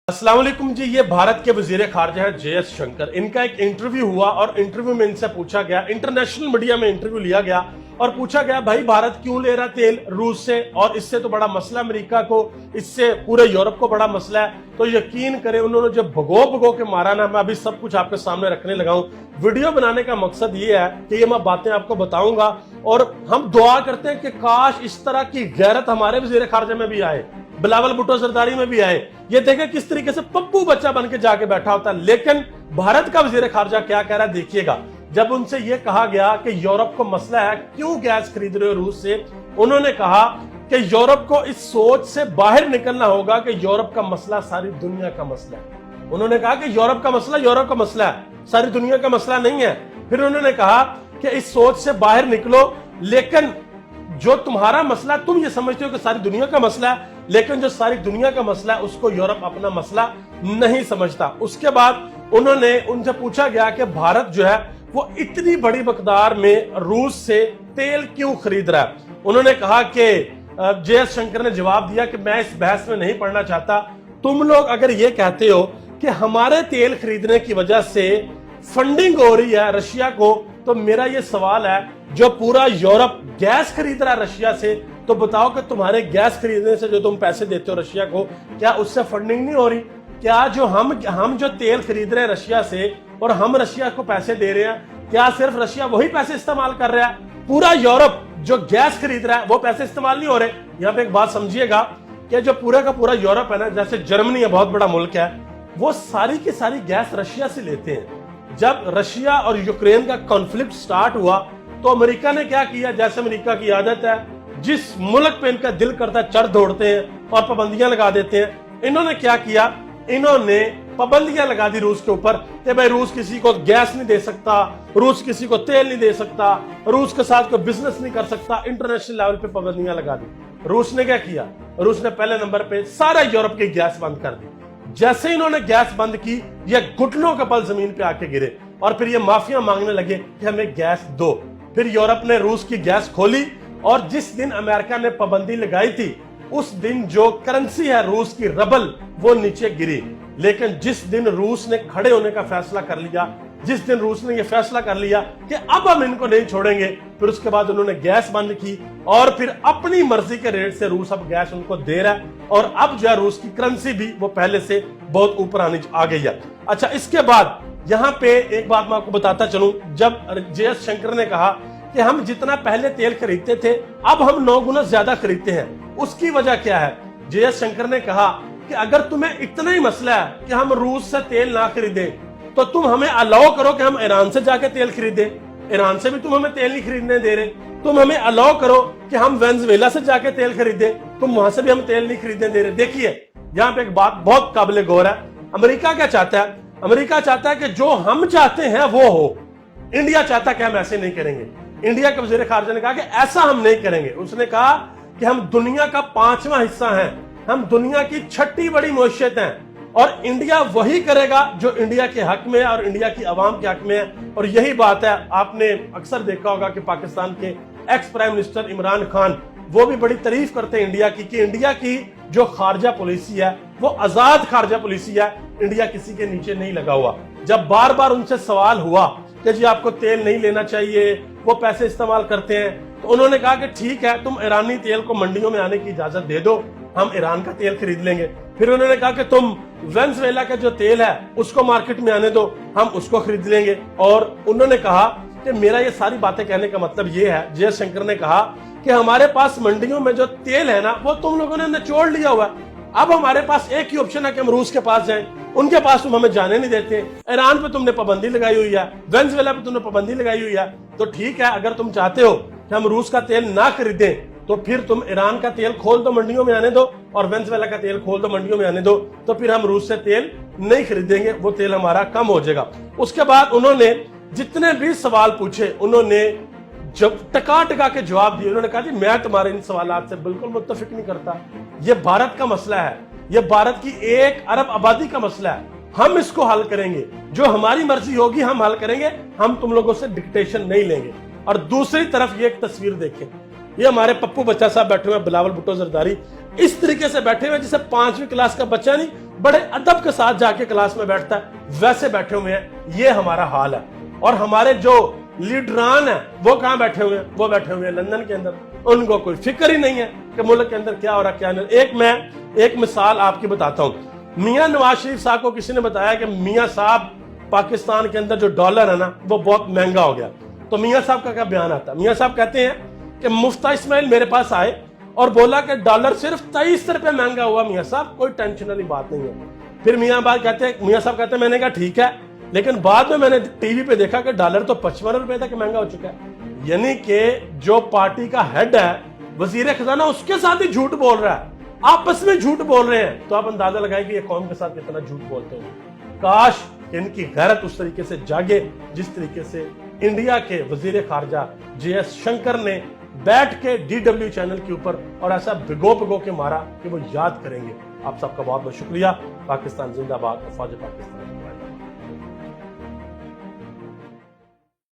अस्सलाम वालेकुम जी। ये भारत के वजीर खारजा है जे एस शंकर। इनका एक इंटरव्यू हुआ और इंटरव्यू में इनसे पूछा गया, इंटरनेशनल मीडिया में इंटरव्यू लिया गया और पूछा गया भाई भारत क्यों ले रहा तेल रूस से, और इससे तो बड़ा मसला अमेरिका को, इससे पूरे यूरोप को बड़ा मसला है। तो यकीन करें उन्होंने जब भगो के मारा ना, मैं अभी सब कुछ आपके सामने रखने लगा हूं। वीडियो बनाने का मकसद ये है कि ये मैं बातें आपको बताऊंगा और हम दुआ करते हैं कि काश इस तरह की गैरत हमारे वजीर खारजा में भी आए, बिलावल भुट्टो जरदारी में भी आए। ये देखे किस तरीके से पप्पू बच्चा बन के जाके बैठा होता है। लेकिन भारत का वजीर खारजा क्या कह रहा है देखिएगा। जब उनसे ये कहा गया कि यूरोप को मसला है, क्यों गैस खरीद रहे हो रूस से, उन्होंने कहा कि यूरोप को इस सोच से बाहर निकलना होगा कि यूरोप का मसला सारी दुनिया का मसला है। उन्होंने कहा कि यूरोप का मसला है, सारी दुनिया का मसला नहीं है। फिर उन्होंने कहा कि इस सोच से बाहर निकलो, लेकिन जो तुम्हारा मसला, तुम ये समझते हो कि सारी दुनिया का मसला है, लेकिन जो सारी दुनिया का मसला है उसको यूरोप अपना मसला नहीं समझता। उसके बाद उन्होंने उनसे पूछा गया कि भारत जो है वो इतनी बड़ी मकदार में रूस से तेल क्यों खरीद रहा है। उन्होंने कहा कि जे एस शंकर ने जवाब दिया कि मैं इस बहस में नहीं पढ़ना चाहता। तुम लोग अगर ये कहते हो कि हमारे तेल खरीदने की वजह से फंडिंग हो रही है रशिया को, तो मेरा ये सवाल है, जो पूरा यूरोप गैस खरीद रहा है रशिया से, तो बताओ कि तुम्हारे गैस खरीदने से जो तुम पैसे देते हो रशिया को, क्या उससे फंडिंग नहीं हो रही? क्या जो हम जो तेल खरीद रहे हैं रशिया से और हम रशिया को पैसे दे रहे हैं, क्या सिर्फ रशिया वही पैसे इस्तेमाल कर रहा है? पूरा यूरोप जो गैस खरीद रहा है वो पैसे इस्तेमाल नहीं हो रहे। यहाँ पे एक बात समझिएगा कि जो पूरा का पूरा यूरोप है ना, जैसे जर्मनी है, बहुत बड़ा मुल्क है, वो सारी की सारी गैस रशिया से लेते हैं। जब रशिया और यूक्रेन का कॉन्फ्लिक्ट स्टार्ट हुआ तो अमेरिका ने क्या किया, जैसे अमेरिका की आदत है, जिस मुल्क पे इनका दिल करता है चढ़ दौड़ते हैं और पाबंदियां लगा देते हैं। इन्होंने क्या किया, इन्होंने पाबंदियां लगा दी रूस के ऊपर कि भाई रूस किसी को गैस नहीं दे सकता, रूस किसी को तेल नहीं दे सकता, रूस के साथ कोई बिजनेस नहीं कर सकता। इंटरनेशनल लेवल पे पाबंदियां लगा दी। रूस ने क्या किया, रूस ने पहले नंबर पे सारा यूरोप की गैस बंद कर दी। जैसे इन्होंने गैस बंद की, ये घुटनों के बल जमीन पे आके गिरे और फिर ये माफिया मांगने लगे कि हमें गैस दो। फिर यूरोप ने रूस की गैस खोली और जिस दिन अमेरिका ने पाबंदी लगाई थी उस दिन जो करेंसी है रूस की रबल, वो नीचे गिरी। लेकिन जिस दिन रूस ने खड़े होने का फैसला कर लिया, जिस दिन रूस ने यह फैसला कर लिया कि अब हम इनको नहीं छोड़ेंगे, फिर उसके बाद उन्होंने गैस बंद की और फिर अपनी मर्जी के रेट से रूस अब गैस उनको दे रहा है। और अब जो रूस की करेंसी भी वो पहले से बहुत ऊपर आ गई है। अच्छा, इसके बाद यहाँ पे एक बात मैं आपको बताता चलूं। जब जे एस शंकर ने कहा कि हम जितना पहले तेल खरीदते थे अब हम 9 गुना ज्यादा खरीदते हैं, उसकी वजह क्या है? जे एस शंकर ने कहा कि अगर तुम्हें इतना ही मसला है कि हम रूस से तेल ना खरीदें, तो तुम हमें अलाउ करो कि हम ईरान से जाके तेल खरीदें। ईरान से भी तुम हमें तेल नहीं खरीदने दे रहे। तुम हमें अलाउ करो कि हम वेनेजुएला से जाके तेल खरीदें, तुम वहां से भी हम तेल नहीं खरीदने दे रहे। देखिए यहाँ पे एक बात बहुत काबिल गौर है। अमेरिका क्या चाहता है? अमेरिका चाहता है कि जो हम चाहते हैं वो हो। इंडिया चाहता है कि हम ऐसे नहीं करेंगे। इंडिया के वजीर खारजा ने कहा कि ऐसा हम नहीं करेंगे। उसने कहा कि हम दुनिया का 5वां हिस्सा हैं, हम दुनिया की 6ठी बड़ी मईशत हैं और इंडिया वही करेगा जो इंडिया के हक में है और इंडिया की आवाम के हक में है। और यही बात है, आपने अक्सर देखा होगा कि पाकिस्तान के ex prime minister Imran Khan, वो भी बड़ी तारीफ करते हैं इंडिया की, कि इंडिया की जो खारजा पॉलिसी है वो आजाद खारजा पॉलिसी है, इंडिया किसी के नीचे नहीं लगा हुआ। जब बार बार उनसे सवाल हुआ कि जी आपको तेल नहीं लेना चाहिए, वो पैसे इस्तेमाल करते हैं, तो उन्होंने कहा कि ठीक है, तुम ईरानी तेल को मंडियों में आने की इजाजत दे दो, हम ईरान का तेल खरीद लेंगे। फिर उन्होंने कहा कि तुम वेनेजुएला का जो तेल है उसको मार्केट में आने दो, हम उसको खरीद लेंगे। और उन्होंने कहा कि मेरा ये सारी बातें कहने का मतलब ये है, जे एस शंकर ने कहा कि हमारे पास मंडियों में जो तेल है ना, वो तुम लोगों ने निचोड़ लिया हुआ है। अब हमारे पास एक ही ऑप्शन है कि हम रूस के पास जाएं, उनके पास तुम हमें जाने नहीं देते। ईरान पे तुमने पाबंदी लगाई हुई है, वेनेजुएला पे तुमने पाबंदी लगाई हुई है। तो ठीक है, अगर तुम चाहते हो कि हम रूस का तेल ना खरीदें, तो फिर तुम ईरान का तेल खोल दो, मंडियों में आने दो, और वेनेजुएला का तेल खोल दो, मंडियों में आने दो, तो फिर हम रूस से तेल नहीं खरीदेंगे, वो तेल हमारा कम हो जाएगा। उसके बाद उन्होंने जितने भी सवाल पूछे, उन्होंने जब टका के जवाब दिए। उन्होंने कहा जी मैं तुम्हारे इन सवालात से बिल्कुल मुत्तफिक नहीं करता, ये भारत का मसला है, ये भारत की 1 अरब आबादी का मसला है, हम इसको हल करेंगे, जो हमारी मर्जी होगी हम हल करेंगे, हम तुम लोगों से डिक्टेशन नहीं लेंगे। और दूसरी तरफ ये एक तस्वीर देखें, یہ ہمارے پپو بچہ صاحب بیٹھے ہوئے بلاول بھٹو زرداری اس طریقے سے بیٹھے ہوئے جسے 5ویں کلاس کا بچہ نہیں بڑے ادب کے ساتھ جا کے کلاس میں بیٹھتا ہے ویسے بیٹھے ہوئے ہیں. یہ ہمارا حال ہے. اور ہمارے جو لیڈران ہیں وہ کہاں بیٹھے ہوئے ہیں؟ وہ بیٹھے ہوئے ہیں لندن کے اندر. ان کو کوئی فکر ہی نہیں ہے کہ ملک کے اندر کیا ہو رہا کیا نہیں. میں ایک مثال آپ کی بتاتا ہوں. میاں نواز شریف صاحب کو کسی نے بتایا کہ میاں صاحب پاکستان کے اندر جو ڈالر ہے نا وہ بہت مہنگا ہو گیا. تو میاں صاحب کا کیا بیان آتا ہے؟ میاں صاحب کہتے ہیں کہ مفتہ اسماعیل میرے پاس آئے اور بولا کہ ڈالر صرف 23 روپے مہنگا ہوا میاں صاحب، کوئی ٹینشن والی بات نہیں ہے. پھر میاں صاحب کہتے ہیں میں نے کہا ٹھیک ہے، لیکن بعد میں نے ٹی وی پہ دیکھا کہ ڈالر تو 55 روپے تک مہنگا ہو چکا ہے. یعنی کہ جو پارٹی کا ہیڈ ہے وزیر خزانہ اس کے ساتھ ہی جھوٹ بول رہا ہے، آپس میں جھوٹ بول رہے ہیں. تو آپ اندازہ لگائیں کہ یہ قوم کے ساتھ کتنا جھوٹ بولتے ہیں. کاش ان کی غیرت اس طریقے سے جاگے جس طریقے سے انڈیا کے وزیر خارجہ جے ایس شنکر نے بیٹھ کے DW چینل کے اوپر اور ایسا بھگو کے مارا کہ وہ یاد کریں گے. آپ سب کا بہت بہت شکریہ. پاکستان زندہ باد. افواج پاکستان.